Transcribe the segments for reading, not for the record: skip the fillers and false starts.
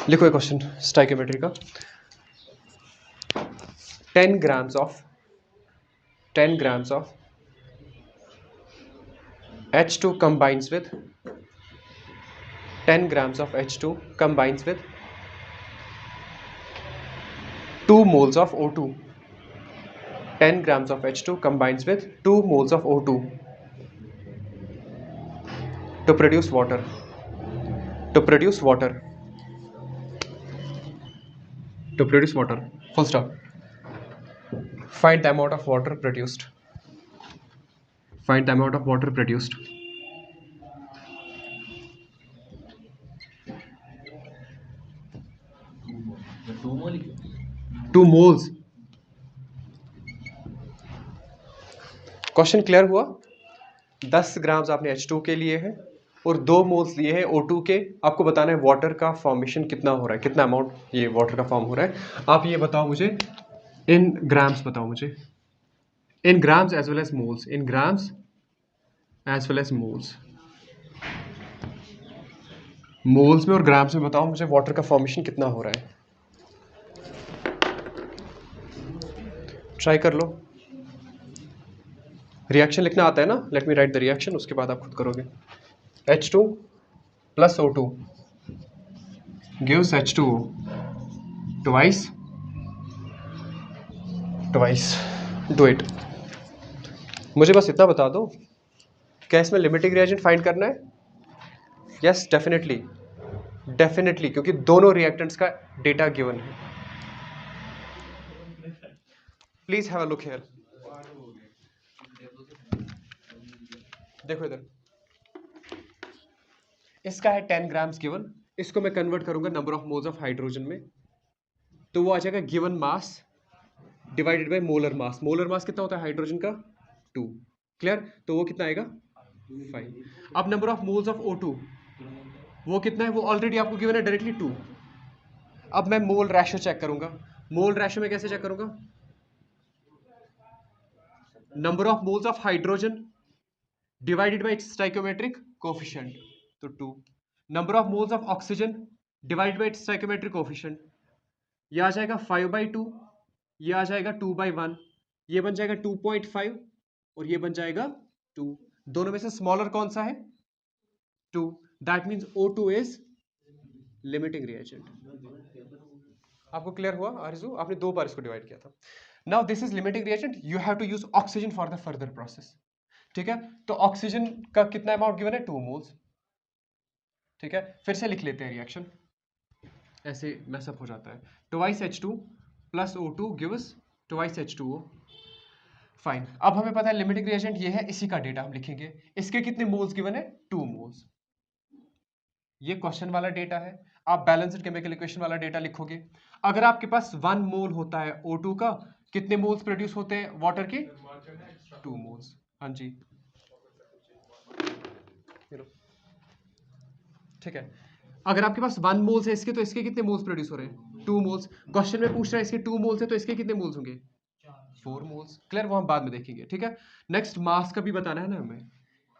लिखो एक question stoichiometry का। 10 grams of H2 combines with 10 grams of H2 combines with 2 moles of O2. 10 grams of H2 combines with 2 moles of O2 to produce water. Full stop. Find the amount of water produced. Find the amount of water produced. Two moles. Question clear हुआ? 10 grams आपने H2 के लिए है और 2 moles लिए हैं O2 के। आपको बताना है वाटर का फॉर्मेशन कितना हो रहा है, कितना अमाउंट ये वाटर का फॉर्म हो रहा है। आप ये बताओ मुझे इन ग्राम्स, बताओ मुझे in grams as well as moles, in grams as well as moles, moles में और ग्राम्स में बताओ मुझे वाटर का फॉर्मेशन कितना हो रहा है। ट्राई कर लो। रिएक्शन लिखना आता है ना? Let me right the reaction, उसके बाद आप खुद करोगे। H2 plus O2 gives H2O twice. Do it. मुझे बस इतना बता दो, क्या इसमें लिमिटिंग रिएजेंट फाइंड करना है? यस, डेफिनेटली, क्योंकि दोनों रिएक्टेंट्स का डेटा गिवन है। Please have a look here. देखो इधर, इसका है 10 ग्राम्स गिवन, इसको मैं कन्वर्ट करूंगा number of moles of hydrogen में, तो वो आ जाएगा given mass divided by molar mass. Molar mass कितना होता है हाइड्रोजन का? 2। क्लियर? तो वो कितना आएगा? 5। अब number of moles of O2 वो कितना है? वो ऑलरेडी आपको गिवन है डायरेक्टली 2। अब मैं मोल रेशो चेक करूंगा। मोल रेशो में कैसे चेक करूंगा? Number of moles of hydrogen divided by it's stoichiometric coefficient, तो 2। Number of moles of oxygen divided by it's stoichiometric coefficient, ये आ जाएगा 5/2, ये आ जाएगा 2/1, ये बन जाएगा 2.5 और ये बन जाएगा 2। दोनों में से स्मॉलर कौन सा है? 2। That means O2 is limiting reagent. आपको क्लियर हुआ आरजू? आपने 2 बार इसको डिवाइड किया था। Now this is limiting reagent, you have to use oxygen for the further process. ठीक है, तो ऑक्सीजन का कितना अमाउंट गिवन है? 2 मोल्स। ठीक है, फिर से लिख लेते हैं रिएक्शन, ऐसे मैसअप हो जाता है। Twice H2 plus O2 gives twice H2O। Fine, अब हमें पता है लिमिटिंग रिएजेंट ये है, इसी का डेटा हम लिखेंगे। इसके कितने मोल्स गिवन है? 2 मोल्स। ये क्वेश्चन वाला डेटा है। आप बैलेंस्ड केमिकल इक्वेशन वाला डेटा लिखोगे। अगर आपके पास 1 मोल होता है O2 का, कितने मोल्स प्रोड्यूस होते हैं वाटर के? 2 मोल्स। हाँ जी, ठीक है। अगर आपके पास 1 मोल्स है इसके, तो इसके कितने मोल्स प्रोड्यूस हो रहे हैं? 2 मोल्स। क्वेश्चन में पूछ रहा है इसके 2 मोल्स है, तो इसके कितने मोल्स होंगे? 4 मोल्स। क्लियर? वो हम बाद में देखेंगे। ठीक है, नेक्स्ट मास का भी बताना है ना हमें।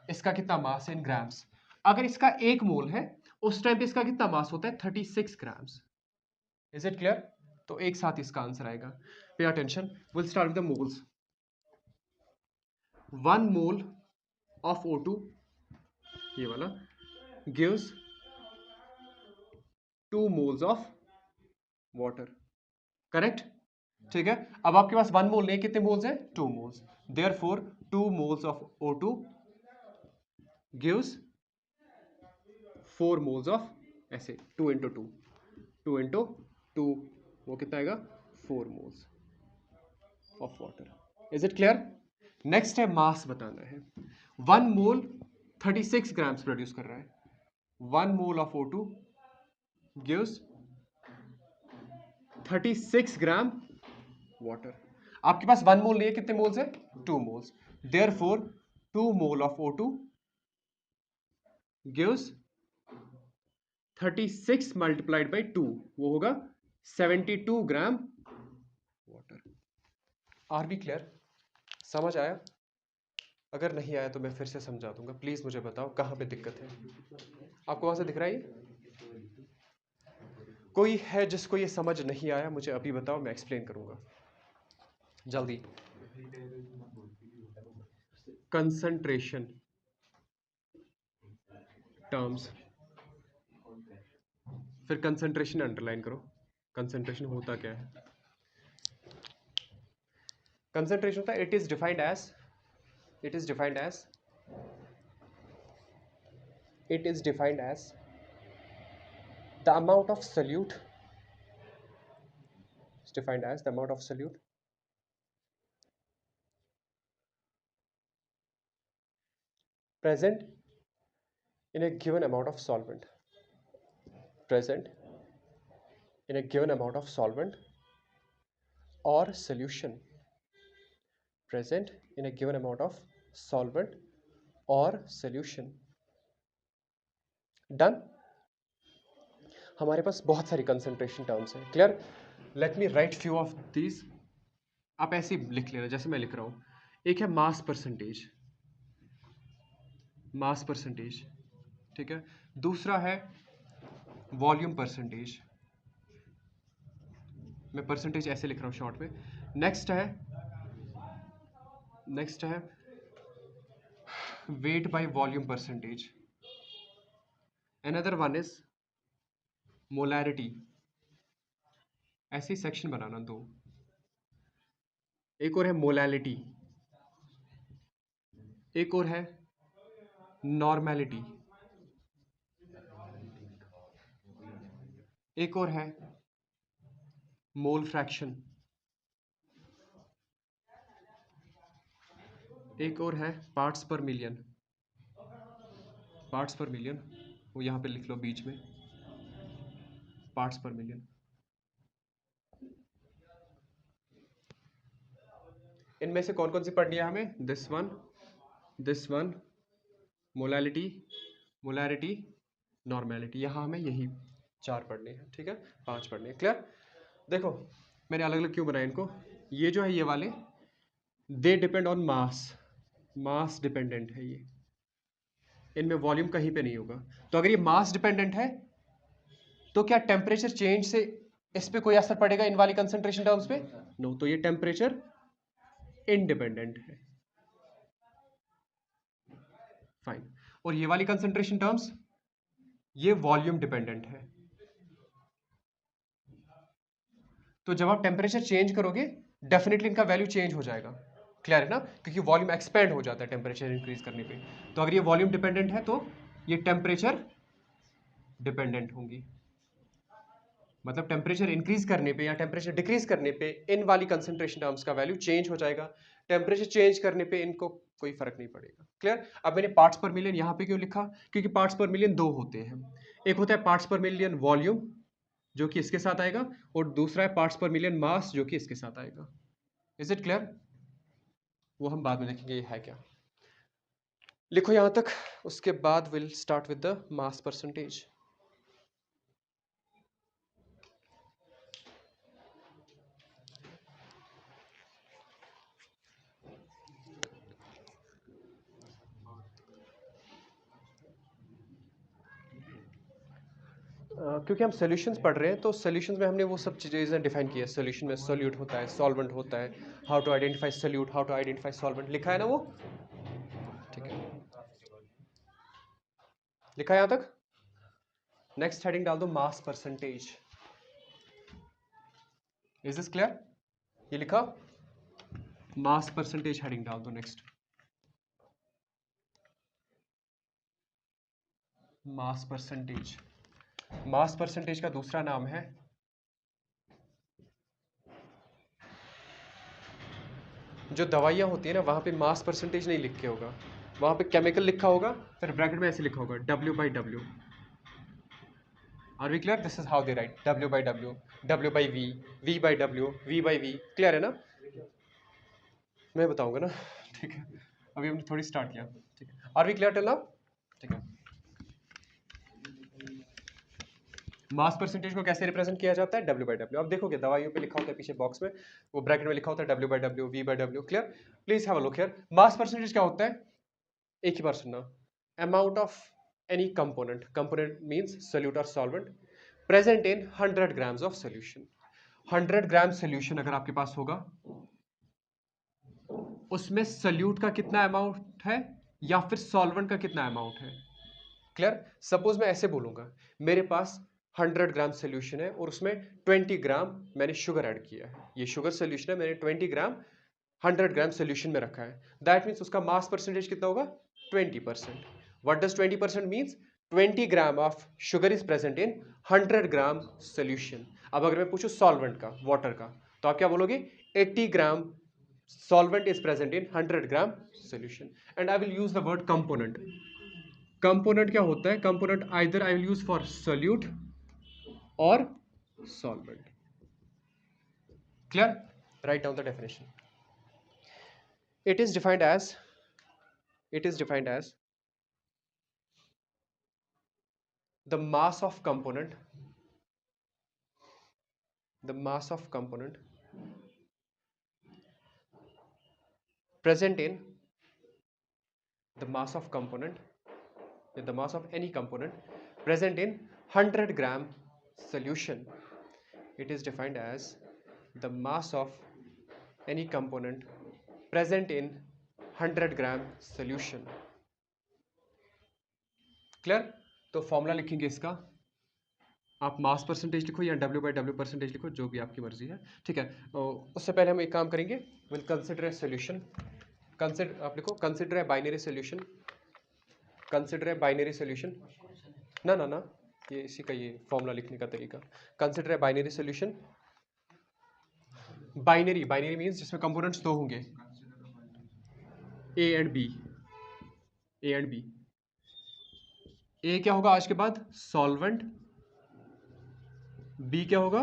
इसका कितना मास है इन ग्राम्स? अगर इसका 1 मोल है, उस टाइम पे इसका कितना मास होता है? 36 ग्राम्स। Is it clear? तो एक साथ इसका आंसर आएगा। Pay attention, will start with the moles. 1 mole of O2, ये वाला, gives 2 moles of water. Correct? ठीक है, अब आपके पास 1 मोल नहीं, कितने मोल्स हैं? 2 moles. Therefore 2 moles of O2 gives 4 moles of, ऐसे 2 इंटू 2, 2 इंटू 2, वो कितना आएगा? 4 moles of water. Is it clear? Next है मास बताना है। 1 मोल 36 ग्राम्स प्रोड्यूस कर रहा है। 1 मोल of O2 gives 36 gram water. आपके पास 1 मोल नहीं है, कितने मोल्स है? 2 moles. Therefore 2 mole of O2 gives 36 multiplied by 2, वो होगा 72 gram water. Are we clear? समझ आया? अगर नहीं आया तो मैं फिर से समझा दूंगा। प्लीज मुझे बताओ कहां पे दिक्कत है। आपको वहां से दिख रहा है ये? कोई है जिसको ये समझ नहीं आया, मुझे अभी बताओ, मैं एक्सप्लेन करूंगा जल्दी। कंसंट्रेशन टर्म्स, फिर कंसंट्रेशन अंडरलाइन करो। कंसंट्रेशन होता क्या है? कंसंट्रेशन होता है, it is defined as it is defined as the amount of solute, it's defined as the amount of solute present in a given amount of solvent, present in a given amount of solvent or solution, present in a given amount of solvent or solution. Done. हमारे पास बहुत सारी concentration terms हैं, clear? Let me right few of these. आप ऐसे ही लिख लेना जैसे मैं लिख रहा हूं। एक है मास परसेंटेज, मास परसेंटेज, ठीक है। दूसरा है वॉल्यूम परसेंटेज, मैं परसेंटेज ऐसे लिख रहा हूं शॉर्ट में। नेक्स्ट है weight by volume percentage. Another one is molarity. ऐसे ही सेक्शन बनाना दो। एक और है मोलैलिटी, एक और है नॉर्मैलिटी, एक और है मोल फ्रैक्शन, एक और है पार्ट्स पर मिलियन। पार्ट्स पर मिलियन वो यहां पे लिख लो बीच में, पार्ट्स पर मिलियन। इनमें से कौन कौन सी पढ़नी है हमें? This one, molality, molarity, normality. यहां हमें यही 4 पढ़ने हैं, ठीक है, 5 पढ़ने हैं, क्लियर? देखो मैंने अलग अलग क्यों बनाया इनको। ये जो है ये वाले they depend on mass, mass dependent है ये, इनमें वॉल्यूम कहीं पे नहीं होगा। तो अगर ये मास डिपेंडेंट है तो क्या टेम्परेचर चेंज से इस पे कोई असर पड़ेगा इन वाली कंसंट्रेशन टर्म्स पे? नो। तो ये टेम्परेचर इंडिपेंडेंट है, फाइन। और ये वाली कंसंट्रेशन टर्म्स ये वॉल्यूम डिपेंडेंट है। तो जब आप टेम्परेचर चेंज करोगे डेफिनेटली इनका वैल्यू चेंज हो जाएगा, क्लियर है ना? क्योंकि वॉल्यूम एक्सपेंड हो जाता है टेम्परेचर इंक्रीज करने पे। तो अगर ये वॉल्यूम डिपेंडेंट है तो ये टेम्परेचर डिपेंडेंट होंगी। मतलब टेम्परेचर इंक्रीज करने पे या टेम्परेचर डिक्रीज करने पे इन वाली कंसंट्रेशन टर्म्स का वैल्यू चेंज हो जाएगा, टेम्परेचर चेंज करने पे इनको कोई फर्क नहीं पड़ेगा, क्लियर? अब मैंने पार्ट्स पर मिलियन यहाँ पे क्यों लिखा? क्योंकि पार्ट्स पर मिलियन 2 होते हैं। एक होता है पार्ट्स पर मिलियन वॉल्यूम जो कि इसके साथ आएगा, और दूसरा है पार्ट्स पर मिलियन मास जो कि इसके साथ आएगा। Is it clear? वो हम बाद में देखेंगे ये है क्या। लिखो यहां तक, उसके बाद will start with the mass percentage. क्योंकि हम सॉल्यूशंस पढ़ रहे हैं तो सॉल्यूशंस में हमने वो सब चीज़ें डिफाइन की है। सॉल्यूशन में सोल्यूट होता है, सॉल्वेंट होता है, how to identify solute, how to identify solvent, लिखा है ना वो, ठीक है, लिखा है यहाँ तक। नेक्स्ट हेडिंग डाल दो mass percentage. Is this clear? ये लिखा, मास परसेंटेज हेडिंग डाल दो next. Mass percentage, mass percentage का दूसरा नाम है जो दवाइयाँ होती है ना वहाँ पे मास परसेंटेज नहीं लिख के होगा, वहाँ पे केमिकल लिखा होगा, फिर ब्रैकेट में ऐसे लिखा होगा W/W। Are we clear? This is how they write, W/W, W/V, V/W, V/V, clear है ना? मैं बताऊंगा ना, ठीक है, अभी हमने थोड़ी स्टार्ट किया, ठीक है। Are we clear till now? ठीक है। मास परसेंटेज को कैसे रिप्रेजेंट किया जाता है? W/W। अब देखोगे दवाइयों पे लिखा होता है पीछे बॉक्स में, वो ब्रैकेट में लिखा होता है W/W, V/W, clear? Please have a look here. Mass percentage क्या होता है? एक ही बार सुनना। Amount of any component, component means solute और solvent, present in 100 grams of solution. 100 gram solution अगर आपके पास होगा, उसमें सल्यूट का कितना अमाउंट है या फिर सॉल्वेंट का कितना अमाउंट है। क्लियर? सपोज मैं ऐसे बोलूंगा, मेरे पास 100 ग्राम सोल्यूशन है और उसमें 20 ग्राम मैंने शुगर ऐड किया है। ये शुगर सोल्यूशन है, मैंने 20 ग्राम 100 ग्राम सोल्यूशन में रखा है। दैट मीन्स उसका मास परसेंटेज कितना होगा? 20%। What does 20% means? 20 gram of sugar is present in 100 gram solution. अब अगर मैं पूछूं सॉल्वेंट का, वाटर का, तो आप क्या बोलोगे? 80 ग्राम solvent is present in 100 gram solution. And I will use the word component. Component क्या होता है? Component either I will use for solute or solvent. Clear? Write down the definition. It is defined as the mass of component present in the mass of component the mass of any component present in 100 gram solution. It is defined as the mass of any component present in 100 gram solution. Clear? तो formula लिखेंगे इसका, आप mass percentage लिखो या W/W percentage लिखो, जो भी आपकी मर्जी है, ठीक है। तो उससे पहले हम एक काम करेंगे, will consider a solution. Consider आप लिखो, consider a binary solution, consider a binary solution. ना ना ना, ये इसी का ये फॉर्मूला लिखने का तरीका। Consider a binary solution. Binary means जिसमें कंपोनेंट्स दो होंगे, ए एंड बी। ए क्या होगा आज के बाद? सॉल्वेंट। बी क्या होगा?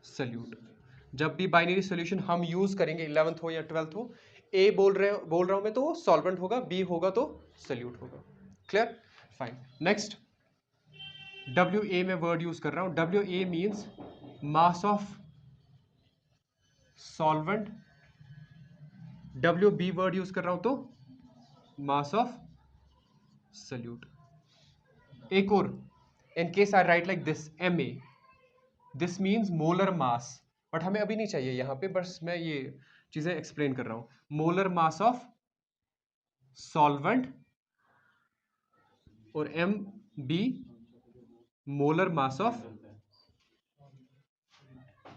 सल्यूट। जब भी बाइनरी सॉल्यूशन हम यूज करेंगे, 11th हो या 12th हो, ए बोल रहा हूं मैं तो सॉल्वेंट होगा, बी होगा तो सल्यूट होगा। Clear? Fine. Next, W A में वर्ड यूज कर रहा हूं। W A means mass of solvent, W B word use कर रहा हूं तो मास ऑफ सल्यूट। एक और, in case I write like this, M A, this means molar mass, but हमें अभी नहीं चाहिए यहाँ पे, बस मैं ये चीजें एक्सप्लेन कर रहा हूं। मोलर मास ऑफ सॉल्वेंट और M B molar mass of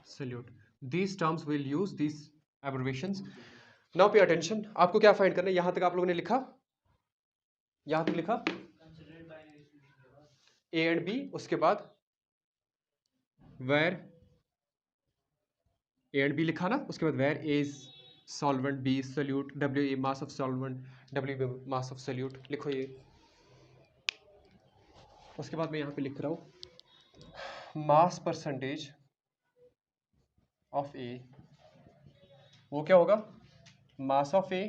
solute. These terms will use these abbreviations. Now pay attention, आपको क्या फाइंड करना है? यहां तक आप लोगों ने लिखा, यहां तक लिखा ए एंड बी, उसके बाद वेर ए एंड बी लिखा ना, उसके बाद where A is solvent, B is solute, W A mass of solvent, W B mass of solute, लिखो ये। उसके बाद मैं यहां पे लिख रहा हूं मास परसेंटेज ऑफ ए, वो क्या होगा? Mass of A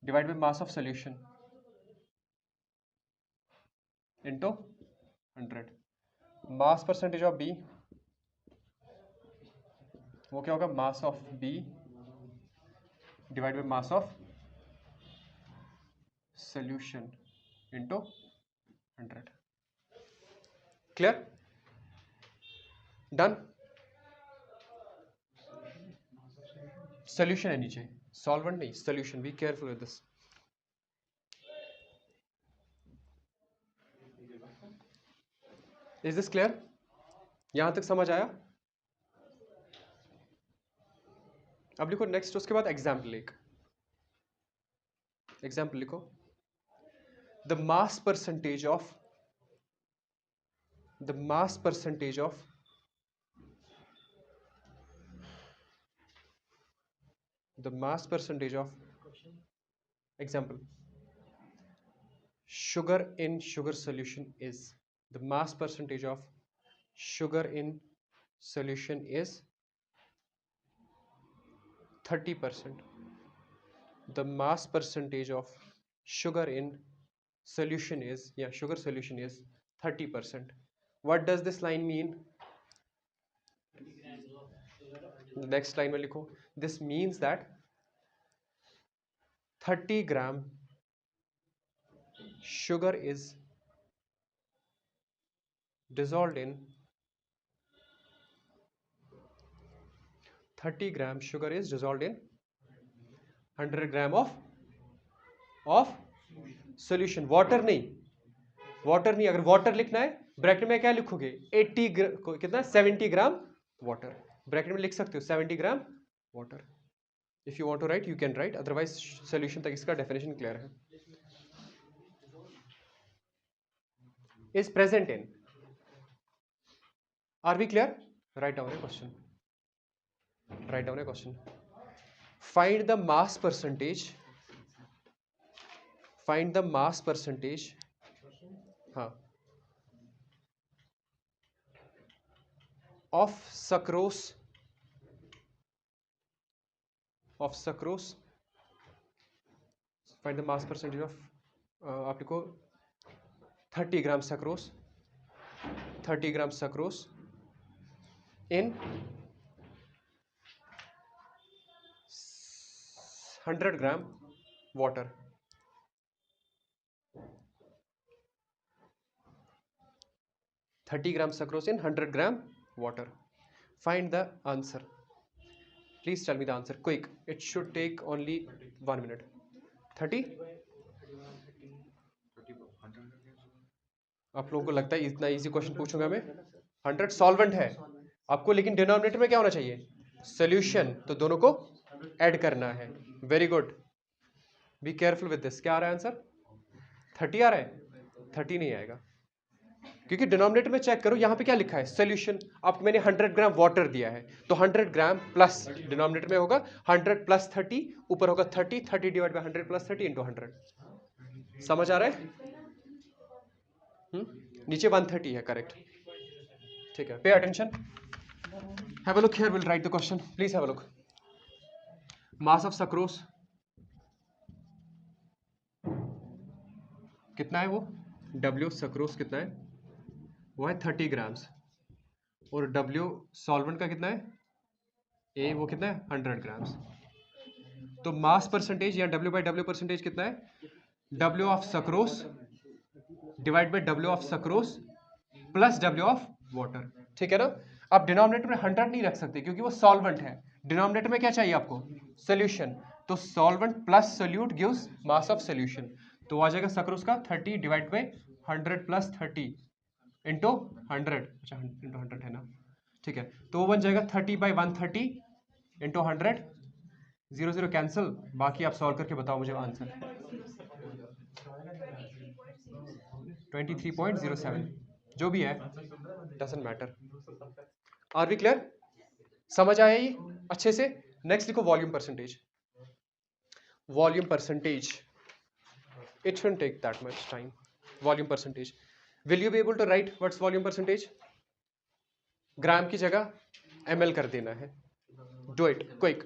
divide by mass of solution into 100। Mass percentage of B, वो क्या होगा? Mass of B divide by mass of solution into 100। Clear? Done? Solution है नीचे, सॉल्वेंट नहीं, solution. Be careful with this. Is this clear? यहां तक समझ आया? अब लिखो नेक्स्ट, उसके बाद एग्जाम्पल एक। एग्जाम्पल लिखो, the mass percentage of the mass percentage of example, sugar in sugar solution is, the mass percentage of sugar in solution is 30%. The mass percentage of sugar in solution is, sugar solution is 30%. What does this line mean? The next line में लिखो, this means that 30 gram sugar is dissolved in 30 gram sugar is dissolved in 100 gram of solution. Water नहीं, अगर water लिखना है bracket में क्या लिखोगे, 80 कितना 70 ग्राम वाटर, ब्रैकेट में लिख सकते हो 70 gram water. If you want to write you can write, otherwise solution तक इसका डेफिनेशन क्लियर है. Is present in, are we clear? Write down a question, find the mass percentage, हाँ, of sucrose find the mass percentage of आप लिखो 30 ग्राम sucrose in 100 gram water. sucrose in 100 gram water. Find the answer. Please tell me the answer quick. It should take only 1 minute. 30. आप लोगों को लगता है इतना easy question पूछूंगा मैं? 100 सॉल्वेंट है आपको, लेकिन डिनोमिनेटर में क्या होना चाहिए? सोल्यूशन. तो दोनों को ऐड करना है. Very good, B careful with this. क्या आ रहा है आंसर? 30 आ रहा है? 30 नहीं आएगा, क्योंकि डिनोमिनेटर में चेक करो यहाँ पे क्या लिखा है, सोल्यूशन. आपको मैंने 100 ग्राम वाटर दिया है, तो 100 ग्राम प्लस डिनोमिनेटर में होगा 100 प्लस 30, ऊपर होगा 30 डिवाइड बाय 100 प्लस 30 इंटू 100. समझ आ रहा है? नीचे 130 है, करेक्ट. ठीक है, pay attention, have a look here, will write the question. Please have a look. Mass of sucrose कितना है? वो W सक्रोस कितना है? वो है 30 ग्राम्स. और W सॉल्वेंट का कितना है? A वो कितना है? 100 ग्राम्स. तो मास परसेंटेज या W बाई W परसेंटेज कितना है? W of sucrose divide by W of sucrose plus W of water. ठीक है ना? आप डिनोमिनेटर में 100 नहीं रख सकते क्योंकि वो सॉल्वेंट है. डिनोमिनेटर में क्या चाहिए आपको? सोल्यूशन. तो solvent plus solute gives mass of solution. तो आ जाएगा सक्रोस का 30 डिवाइड बाई 100 प्लस 30 इंटू 100. अच्छा, इंटू 100 है ना? ठीक है, तो वो बन जाएगा 30 बाई 130 इंटू 100. 0 0 कैंसिल. बाकी आप सॉल्व करके बताओ मुझे आंसर. 23.07 जो भी है, doesn't matter. Are we clear? समझ आया ये अच्छे से? नेक्स्ट लिखो volume percentage. It shouldn't take that much time. Volume percentage. Will you be able to write what's volume percentage? ग्राम की जगह ml कर देना है. Do it quick.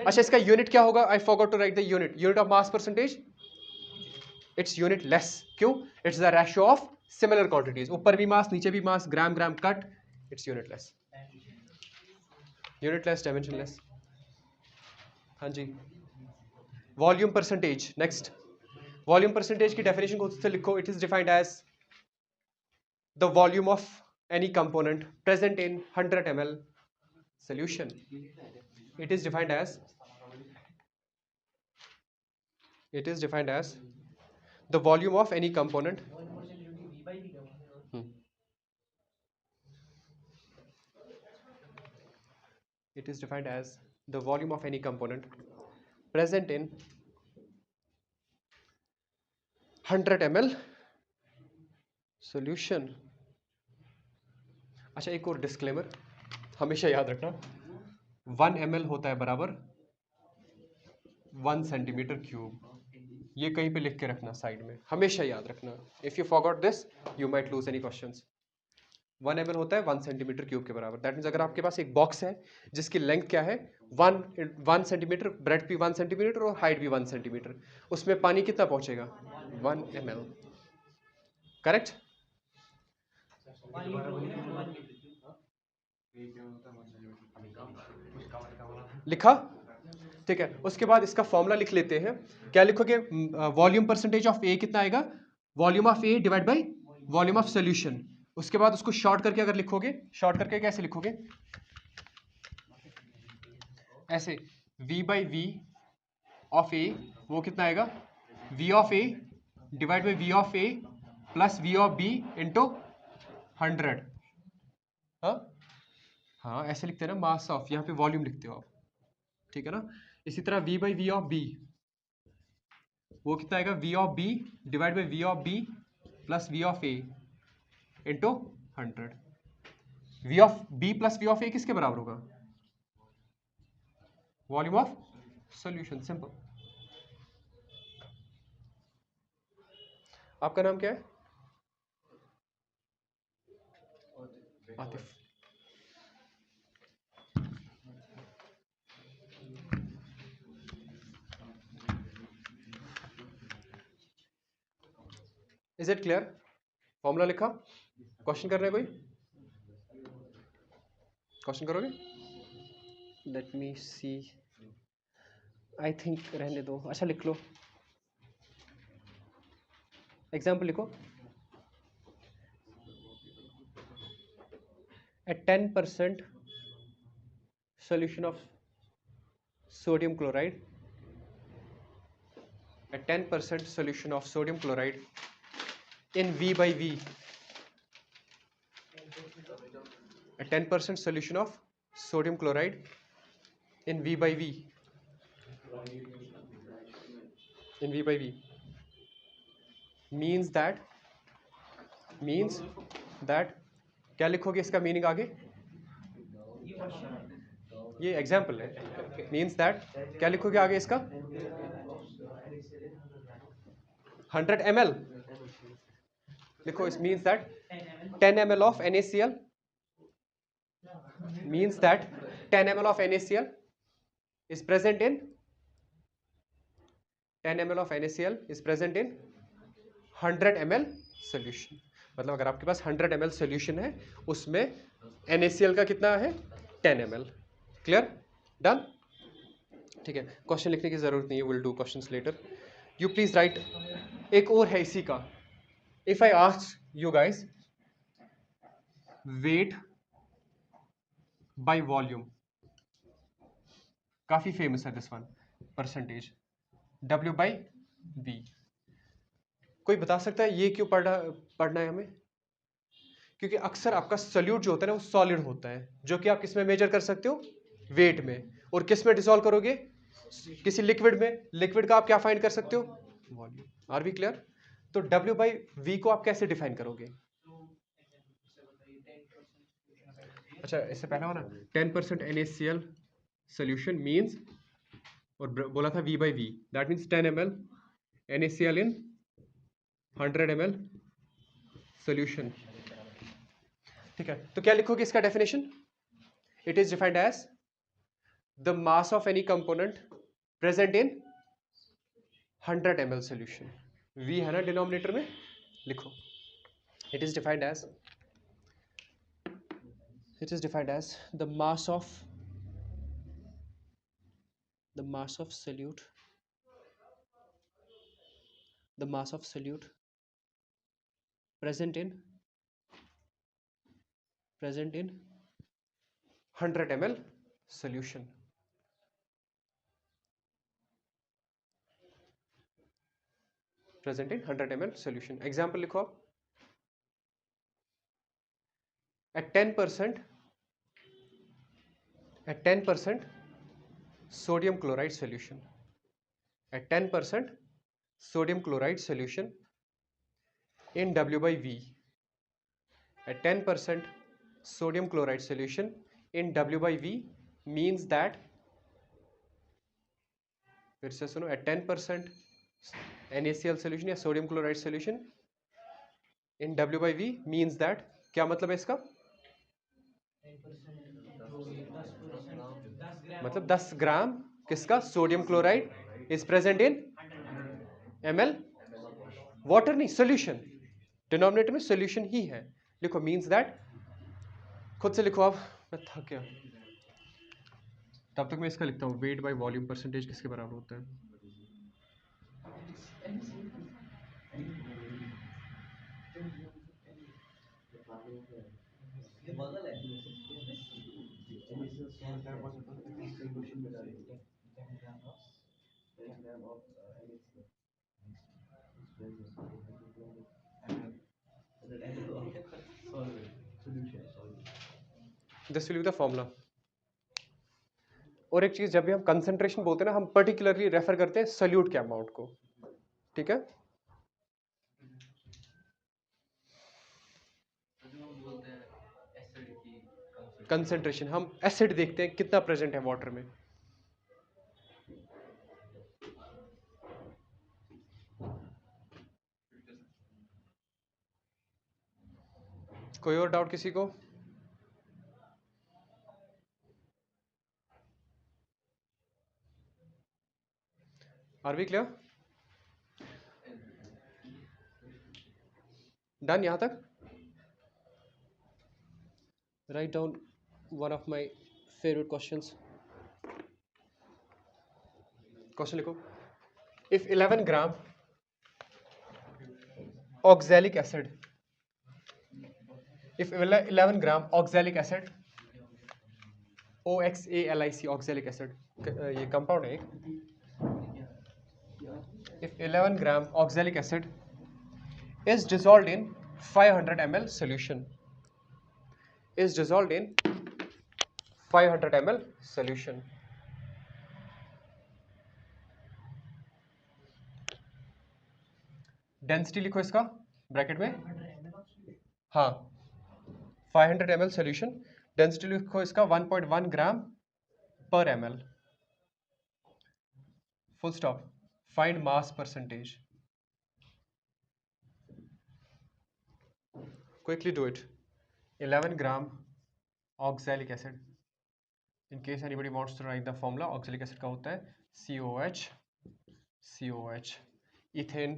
अच्छा, इसका यूनिट क्या होगा? I forgot to write the unit. Unit of mass percentage? It's unit less. क्यों? It's the ratio of similar quantities. ऊपर भी मास, नीचे भी mass, gram gram cut. It's unit less. Unit less, dimension less. हाँ जी. Volume percentage. Next. Volume percentage की definition को से लिखो. It is defined as the volume of any component present in 100 ml solution. It is defined as the volume of any component. It is defined as the volume of any component present in 100 ml solution. अच्छा, एक और disclaimer हमेशा याद रखना, 1 ml होता है बराबर 1 centimetre cube. ये कहीं पे लिख के रखना साइड में, हमेशा याद रखना. If you forgot this you might lose any questions. 1 ml होता है 1 सेंटीमीटर क्यूब के बराबर. दैट मीन्स अगर आपके पास एक बॉक्स है जिसकी लेंथ क्या है 1 सेंटीमीटर, ब्रेड भी 1 सेंटीमीटर और हाइट भी 1 सेंटीमीटर, उसमें पानी कितना पहुंचेगा? 1 ml. करेक्ट? लिखा? ठीक है, उसके बाद इसका फॉर्मूला लिख लेते हैं. क्या लिखोगे? वॉल्यूम परसेंटेज ऑफ ए कितना आएगा? Volume of A divide by volume of solution. उसके बाद उसको शॉर्ट करके अगर लिखोगे, शॉर्ट करके कैसे लिखोगे, ऐसे v बाई वी ऑफ ए, वो कितना आएगा, v of A divide by v of A plus v of b into 100। हाँ हाँ, ऐसे लिखते हैं ना, मास ऑफ, यहाँ पे वॉल्यूम लिखते हो आप, ठीक है ना। इसी तरह v by V of b, वो कितना आएगा, v of b divide by v of b plus v of a into 100। v of b plus v of a किसके बराबर होगा, वॉल्यूम ऑफ सॉल्यूशन, सिंपल। आपका नाम क्या है, Atif. Is it clear, formula लिखा, क्वेश्चन कर रहे हैं कोई, क्वेश्चन करोगे, let me C, I think रहने दो, अच्छा लिख लो, एग्जाम्पल लिखो, a 10% solution of sodium chloride, a 10% solution of sodium chloride in V by V, a 10% solution of sodium chloride in V by V, in V by V means that क्या लिखोगे इसका meaning आगे, ये example है, means that क्या लिखोगे आगे इसका, 100 ml लिखो, इस means that 10 ml of NaCl, means that 10 ml of NaCl is present in 10 ml of NaCl is present in 100 ml solution। मतलब अगर आपके पास 100 ml solution है, उसमें NaCl का कितना है, 10 ml। क्लियर, डन, ठीक है, क्वेश्चन लिखने की जरूरत नहीं है, will do questions letter. You please right, एक और है इसी का, if I ask you guys weight by volume, काफी फेमस है this one, percentage W by V, कोई बता सकता है ये क्यों पढ़ना है हमें, क्योंकि अक्सर आपका सॉल्यूट जो होता है ना, वो सॉलिड होता है, जो कि आप किस में मेजर कर सकते हो, वेट में, और किस में डिसॉल्व करोगे, किसी लिक्विड में, लिक्विड का आप क्या फाइंड कर सकते हो, वॉल्यूम। आर वी क्लियर, तो W बाई V को आप कैसे डिफाइन करोगे, अच्छा इससे पहले हो ना, 10% NaCl सोल्यूशन मींस, और बोला था V by V, that means 10 ml NaCl in 100 ml solution, ठीक है। तो क्या लिखोगे इसका definition, it is defined as the mass of any component present in 100 ml solution, V है ना डिनोमिनेटर में, लिखो, it is defined as the mass of solute, present in 100 ml solution, present in 100 ml solution। Example लिखो आप, at 10% sodium chloride solution, at 10% sodium chloride solution in W by V, at 10% sodium chloride solution in W by V means that, फिर से सुनो, at 10% NaCl solution या sodium chloride solution in W by V means that, क्या मतलब है इसका, मतलब 10 ग्राम किसका, sodium chloride is present in ml water, नहीं सोल्यूशन, डिनोमिनेटर में सोल्यूशन ही है, लिखो, मींस दैट, खुद से लिखो आप, मैं थक गया, तब तक मैं इसका लिखता हूँ, वेट बाय वॉल्यूम परसेंटेज किसके बराबर होता है, this will be the formula. और एक चीज, जब भी हम कंसंट्रेशन बोलते हैं ना, हम पर्टिकुलरली रेफर करते हैं सोल्यूट के अमाउंट को, ठीक है। कंसंट्रेशन, हम एसिड देखते हैं कितना प्रेजेंट है वाटर में। कोई और डाउट किसी को? Are we clear? डन यहां तक? Write down one of my favourite questions. Question लिखो। If 11 gram oxalic acid, if 11 gram oxalic acid, OXALIC oxalic acid, ये कंपाउंड है एक। if 11 gram oxalic acid is dissolved in 500 ml solution, is dissolved in 500 ml solution, density लिखो इसका bracket में। हाँ, 500 ml solution, density लिखो इसका 1.1 ग्राम पर ml, full stop. Find mass percentage, quickly do it। 11 gram oxalic acid, in case anybody wants to write the formula, oxalic acid का होता है COH, इथेन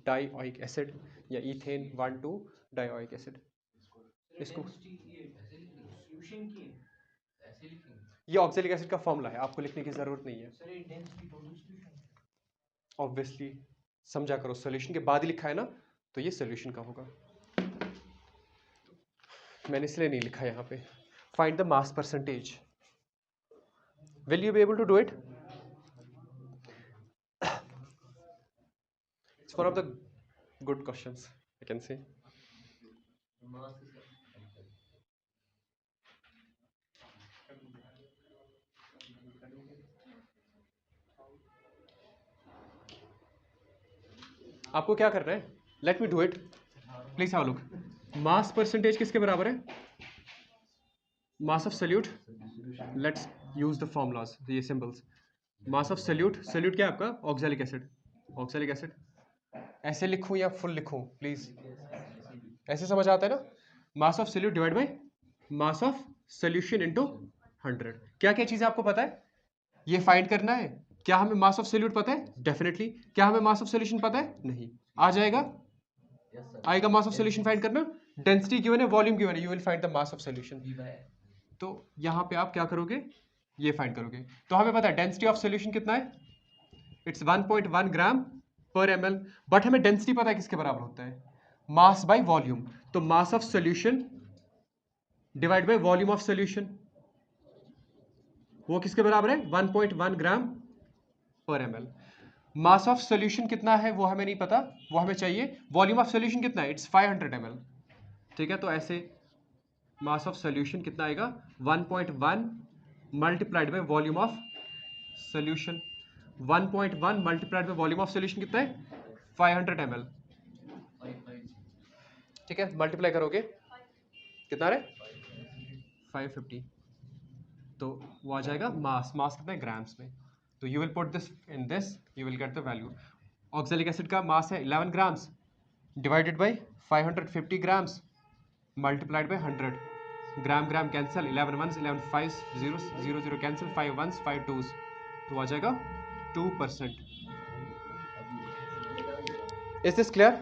डाइओइक एसिड या इथेन 1,2 डाइओइक एसिड। इसको ये oxalic acid का formula है, आपको लिखने की जरूरत नहीं है। ऑब्वियसली समझा करो, सॉल्यूशन के बाद ही लिखा है ना, तो ये सॉल्यूशन का होगा, मैंने इसलिए नहीं लिखा यहाँ पे। Find the mass percentage, will you be able to do it? It's one of the good questions, I can say. आपको क्या करना है? Let me do it. Please have a look. Mass percentage किसके बराबर है? Mass of solute. Let's use the formulas, ये symbols. Mass of solute. Solute क्या है आपका? Oxalic acid. Oxalic acid. ऐसे लिखूं या फुल लिखूं? प्लीज, ऐसे समझ आता है ना? Mass of solute divide by mass of solution into 100। क्या क्या चीजें आपको पता है ये फाइंड करना है? क्या हमें मास ऑफ सोल्यूट पता है? डेफिनेटली। क्या हमें मास ऑफ सोल्यूशन पता है? नहीं। आ जाएगा, आएगा मास ऑफ सोल्यूशन फाइंड करना। डेंसिटी गिवन है, वॉल्यूम गिवन है, you will find the mass of solution. तो यहाँ पे आप क्या करोगे? ये फाइंड करोगे। तो हमें पता है डेंसिटी ऑफ सोल्यूशन कितना है, इट्स 1.1 ग्राम पर ml, बट हमें डेंसिटी पता है किसके बराबर होता है? Mass by volume. तो mass of solution divide by volume of solution, वो किसके बराबर है? 1.1 ग्राम पर ml। मास ऑफ सोल्यूशन कितना है वो हमें नहीं पता, वो हमें चाहिए। वॉल्यूम ऑफ सोल्यूशन कितना है? It's 500 ml। ठीक है, तो ऐसे मास ऑफ सोल्यूशन कितना आएगा? 1.1 multiplied by volume of solution. 1.1 multiplied by volume of solution कितना है? 500 ml। ठीक है, मल्टीप्लाई करोगे कितना रहे? 550। तो वो आ जाएगा मास। मास कितना है? ग्राम्स में। तो you will put this in this, you will get the value. Oxalic acid का मास है 11 grams divided by 550 grams multiplied by 100। Gram gram cancel, 11 ones 11 five, 0 0 0 cancel, 5 ones 5 twos, तो आ जाएगा 2%। Is this clear?